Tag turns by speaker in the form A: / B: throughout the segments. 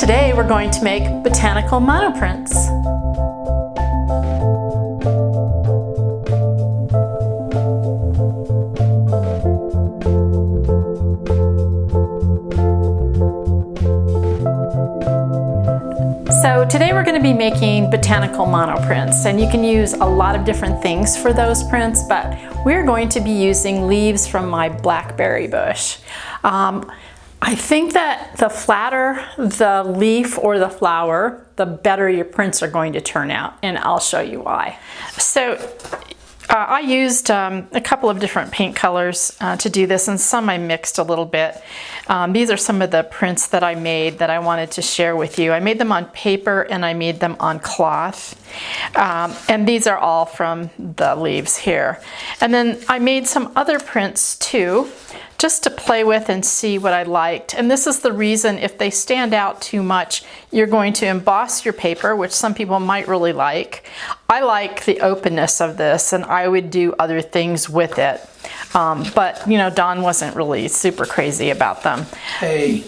A: Today we're going to make botanical monoprints. So today we're going to be making botanical monoprints, and you can use a lot of different things for those prints, but we're going to be using leaves from my blackberry bush. I think that the flatter the leaf or the flower, the better your prints are going to turn out, and I'll show you why. So I used a couple of different paint colors to do this, and some I mixed a little bit. These are some of the prints that I made that I wanted to share with you. I made them on paper and I made them on cloth. And these are all from the leaves here. And then I made some other prints too, just to play with and see what I liked. And this is the reason, if they stand out too much, you're going to emboss your paper, which some people might really like. I like the openness of this, and I would do other things with it. But you know, Don wasn't really super crazy about them.
B: Hey.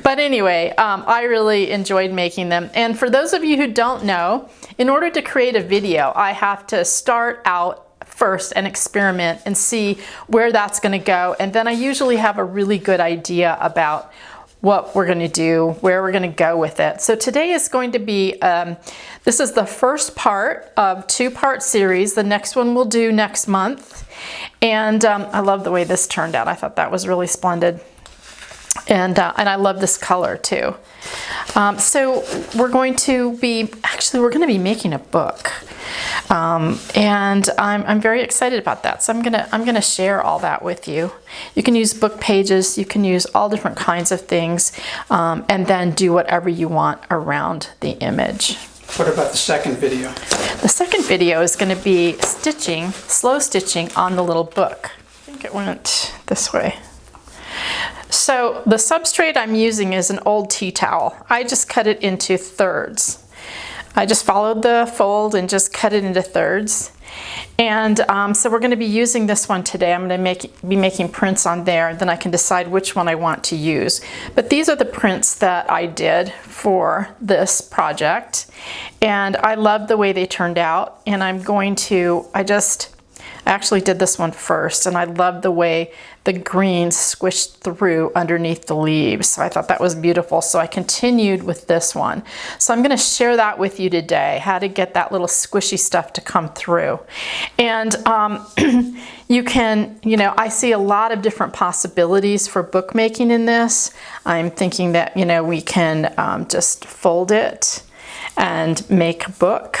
A: But anyway, I really enjoyed making them. And for those of you who don't know, in order to create a video, I have to start out first and experiment and see where that's going to go. And then I usually have a really good idea about what we're going to do, where we're going to go with it. So today is going to be, this is the first part of two-part series. The next one we'll do next month. And I love the way this turned out. I thought that was really splendid. And I love this color too. So we're going to be, actually we're going to be making a book. And I'm very excited about that. So I'm gonna share all that with you. You can use book pages, you can use all different kinds of things, and then do whatever you want around the image.
B: What about the second video?
A: The second video is going to be stitching, slow stitching on the little book. I think it went this way. So the substrate I'm using is an old tea towel. I just cut it into thirds. I just followed the fold and just cut it into thirds. And so we're going to be using this one today. I'm going to be making prints on there, and then I can decide which one I want to use. But these are the prints that I did for this project, and I love the way they turned out. And I'm going to, I actually did this one first, and I love the way the green squished through underneath the leaves. So I thought that was beautiful. So I continued with this one. So I'm going to share that with you today, how to get that little squishy stuff to come through. And you can, you know, I see a lot of different possibilities for bookmaking in this. I'm thinking that, you know, we can just fold it and make a book.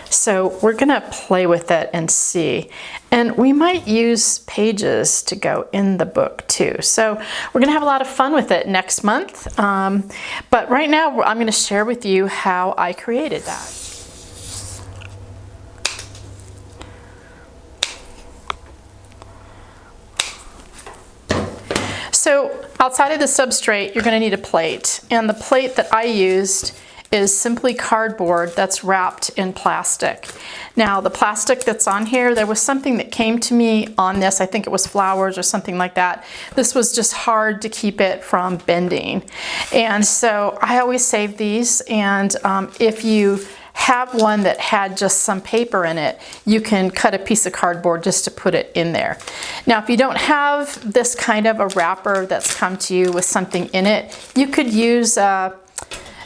A: So we're gonna play with it and see. And we might use pages to go in the book too. So we're gonna have a lot of fun with it next month. But right now I'm gonna share with you how I created that. So outside of the substrate, you're gonna need a plate. And the plate that I used is simply cardboard that's wrapped in plastic. Now the plastic that's on here, there was something that came to me on this, I think it was flowers or something like that. This was just hard to keep it from bending. And so I always save these, and if you have one that had just some paper in it, you can cut a piece of cardboard just to put it in there. Now if you don't have this kind of a wrapper that's come to you with something in it, you could use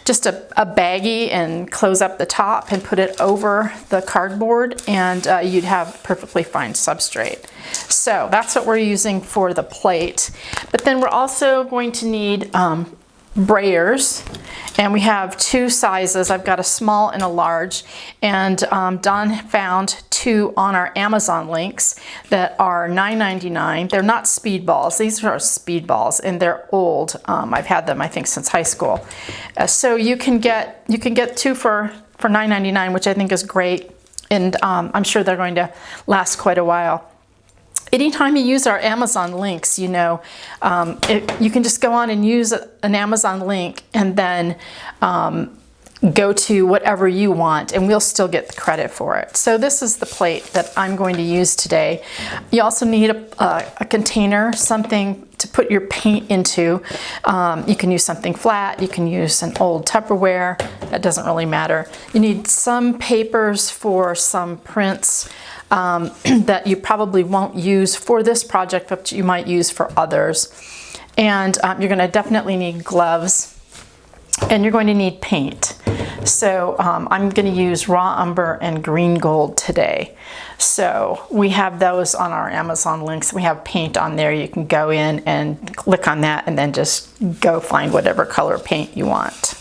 A: just a baggie and close up the top and put it over the cardboard, and you'd have perfectly fine substrate. So that's what we're using for the plate. But then we're also going to need brayers, and we have two sizes. I've got a small and a large, and Don found two on our Amazon links that are $9.99. They're not speedballs. These are speedballs, and they're old. I've had them, I think, since high school. So you can get two for $9.99, which I think is great, and I'm sure they're going to last quite a while. Anytime you use our Amazon links, you know, you can just go on and use an Amazon link and then go to whatever you want, and we'll still get the credit for it. So this is the plate that I'm going to use today. You also need a container, something to put your paint into. You can use something flat, you can use an old Tupperware, that doesn't really matter. You need some papers for some prints that you probably won't use for this project, but you might use for others. And you're going to definitely need gloves, and you're going to need paint. So I'm going to use raw umber and green gold today. So we have those on our Amazon links. We have paint on there. You can go in and click on that and then just go find whatever color paint you want.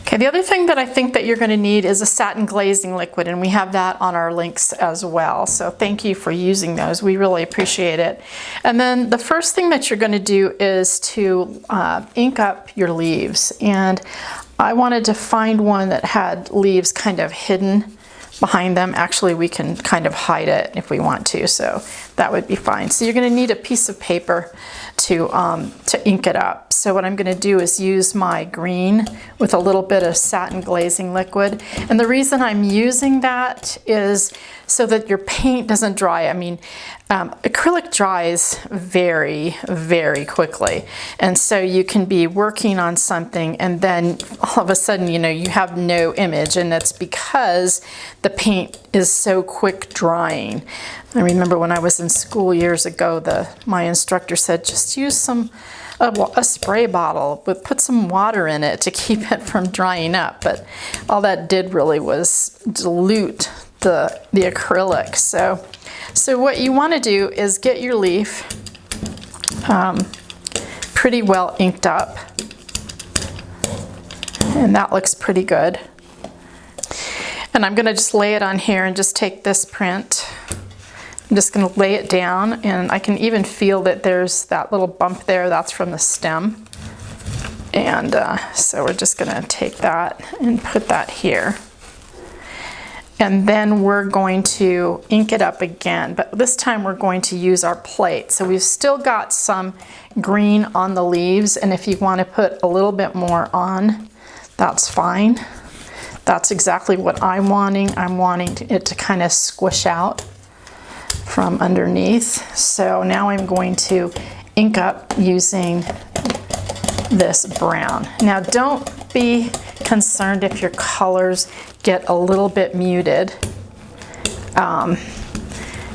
A: Okay, the other thing that I think that you're going to need is a satin glazing liquid, and we have that on our links as well. So thank you for using those. We really appreciate it. And then the first thing that you're going to do is to ink up your leaves. And I wanted to find one that had leaves kind of hidden behind them. Actually, we can kind of hide it if we want to, so that would be fine. So you're going to need a piece of paper to ink it up. So what I'm going to do is use my green with a little bit of satin glazing liquid. And the reason I'm using that is so that your paint doesn't dry. I mean, acrylic dries very, very quickly. And so you can be working on something and then all of a sudden, you know, you have no image, and that's because the paint is so quick drying. I remember when I was in school years ago, my instructor said, just use a spray bottle, but put some water in it to keep it from drying up. But all that did really was dilute the acrylic. So what you want to do is get your leaf pretty well inked up, and that looks pretty good. And I'm going to just lay it on here and just take this print. I'm just going to lay it down, and I can even feel that there's that little bump there. That's from the stem. And so we're just going to take that and put that here. And then we're going to ink it up again, but this time we're going to use our plate. So we've still got some green on the leaves, and if you want to put a little bit more on, that's fine. That's exactly what I'm wanting. I'm wanting it to kind of squish out from underneath. So now I'm going to ink up using this brown. Now don't be concerned if your colors get a little bit muted.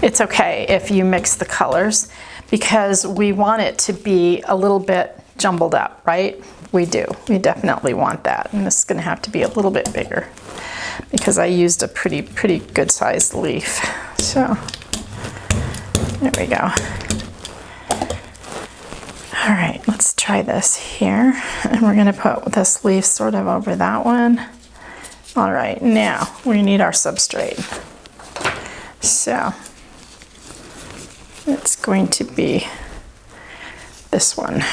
A: It's okay if you mix the colors, because we want it to be a little bit jumbled up, right? We do. We definitely want that. And this is going to have to be a little bit bigger because I used a pretty good sized leaf. So there we go. All right, let's try this here. And we're going to put this leaf sort of over that one. All right, now we need our substrate. So it's going to be this one.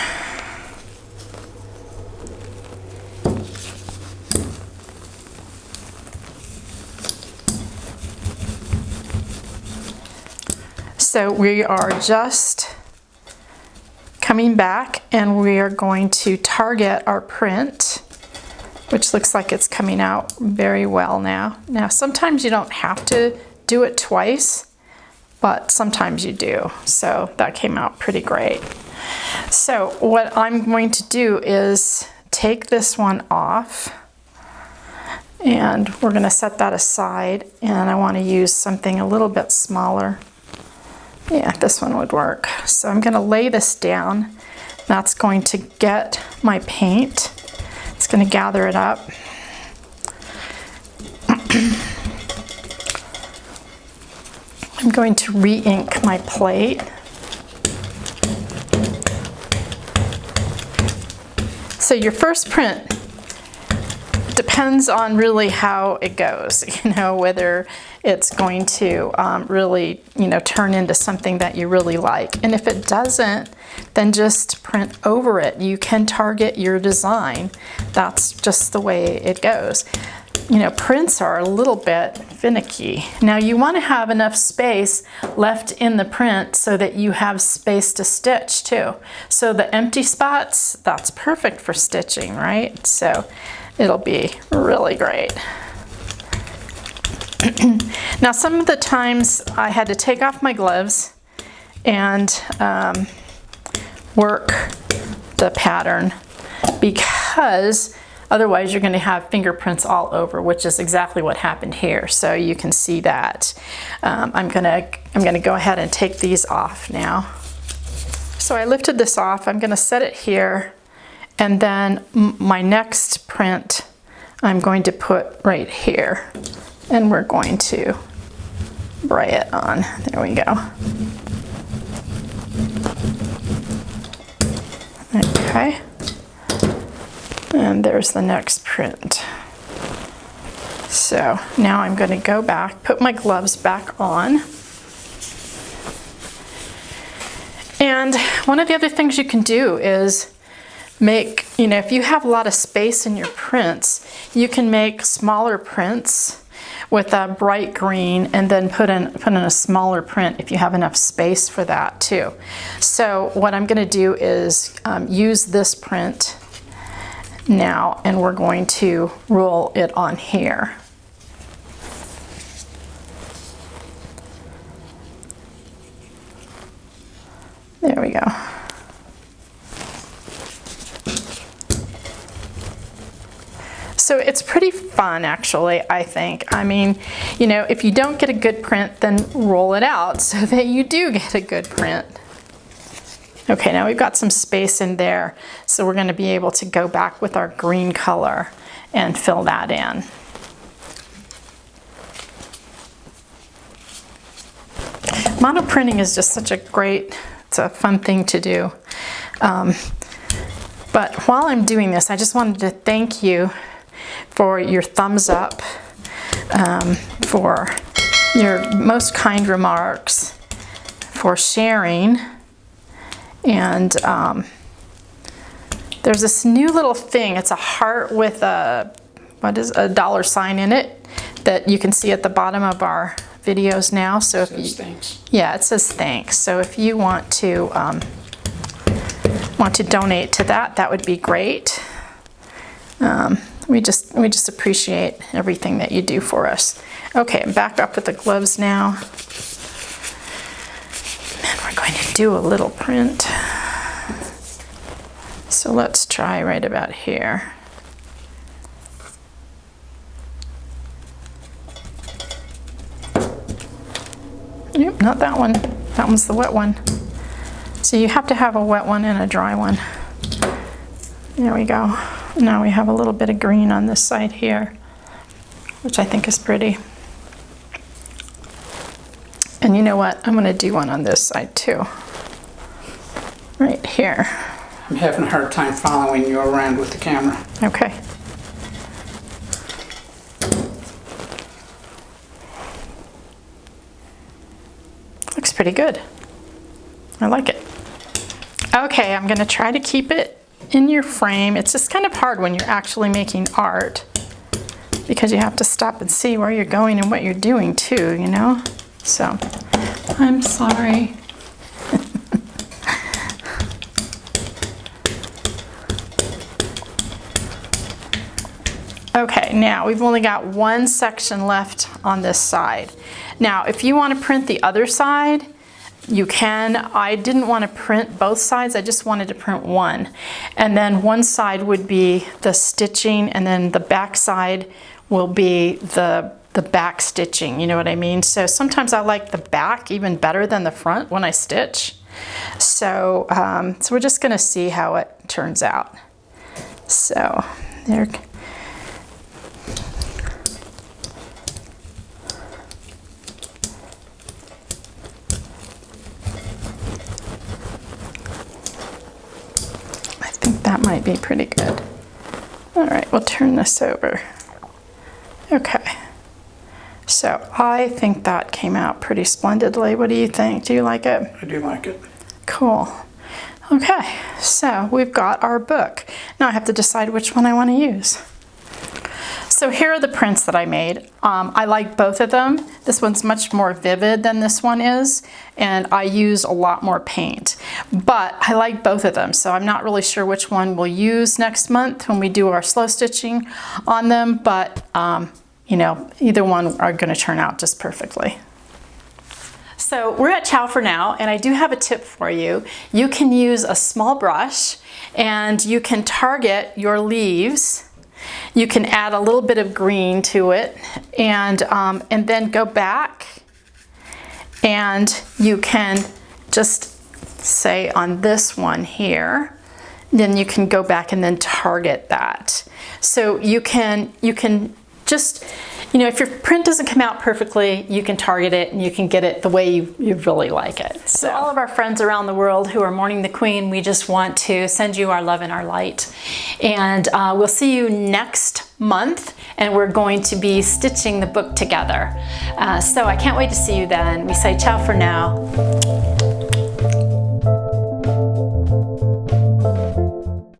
A: So we are just coming back, and we are going to target our print, which looks like it's coming out very well now. Now, sometimes you don't have to do it twice, but sometimes you do. So that came out pretty great. So what I'm going to do is take this one off, and we're going to set that aside, and I want to use something a little bit smaller. Yeah, this one would work. So I'm going to lay this down. That's going to get my paint. It's going to gather it up. I'm going to re-ink my plate. So your first print depends on really how it goes, you know, whether it's going to really, you know, turn into something that you really like. And if it doesn't, then just print over it. You can target your design. That's just the way it goes. You know, prints are a little bit finicky. Now you want to have enough space left in the print so that you have space to stitch too. So the empty spots, that's perfect for stitching, right? So it'll be really great. Now, some of the times I had to take off my gloves and work the pattern, because otherwise you're going to have fingerprints all over, which is exactly what happened here. So you can see that. I'm gonna go ahead and take these off now. So I lifted this off. I'm going to set it here, and then my next print I'm going to put right here, and we're going to bray it on. There we go. Okay. And there's the next print. So now I'm going to go back, put my gloves back on. And one of the other things you can do is make, if you have a lot of space in your prints, you can make smaller prints with a bright green and then put in a smaller print if you have enough space for that too. So what I'm going to do is use this print now, and we're going to roll it on here. There we go. So it's pretty fun, actually, I think. I mean, if you don't get a good print, then roll it out so that you do get a good print. Okay, now we've got some space in there, so we're going to be able to go back with our green color and fill that in. Monoprinting is just such a great, it's a fun thing to do. But while I'm doing this, I just wanted to thank you for your thumbs up, for your most kind remarks, for sharing. And there's this new little thing. It's a heart with a dollar sign in it that you can see at the bottom of our videos now. So if you,
B: thanks.
A: Yeah, it says thanks. So if you want to donate to that, that would be great. We just appreciate everything that you do for us. Okay, I'm back up with the gloves now. We're going to do a little print. So let's try right about here. Nope, not that one. That one's the wet one. So you have to have a wet one and a dry one. There we go. Now we have a little bit of green on this side here, which I think is pretty. And you know what? I'm going to do one on this side too. Right here.
B: I'm having a hard time following you around with the camera.
A: Okay. Looks pretty good. I like it. Okay, I'm going to try to keep it in your frame. It's just kind of hard when you're actually making art, because you have to stop and see where you're going and what you're doing too, So, I'm sorry. Okay, now we've only got one section left on this side. Now, if you want to print the other side, you can. I didn't want to print both sides, I just wanted to print one. And then one side would be the stitching, and then the back side will be the back stitching, you know what I mean? So sometimes I like the back even better than the front when I stitch. So, so we're just gonna see how it turns out. So there. I think that might be pretty good. All right, we'll turn this over. Okay. So I think that came out pretty splendidly. What do you think? Do you like it?
B: I do like it.
A: Cool. Okay, so we've got our book. Now I have to decide which one I want to use. So So here are the prints that I made. I like both of them. This one's much more vivid than this one is, and I use a lot more paint. But I like both of them, so I'm not really sure which one we'll use next month when we do our slow stitching on them, but you know, either one are gonna turn out just perfectly. So we're at Ciao for now, and I do have a tip for you. You can use a small brush and you can target your leaves. You can add a little bit of green to it and then go back, and you can just say on this one here, then you can go back and then target that. So you can just, you know, if your print doesn't come out perfectly, you can target it and you can get it the way you really like it. So all of our friends around the world who are mourning the Queen, we just want to send you our love and our light. And we'll see you next month, and we're going to be stitching the book together. So I can't wait to see you then. We say ciao for now.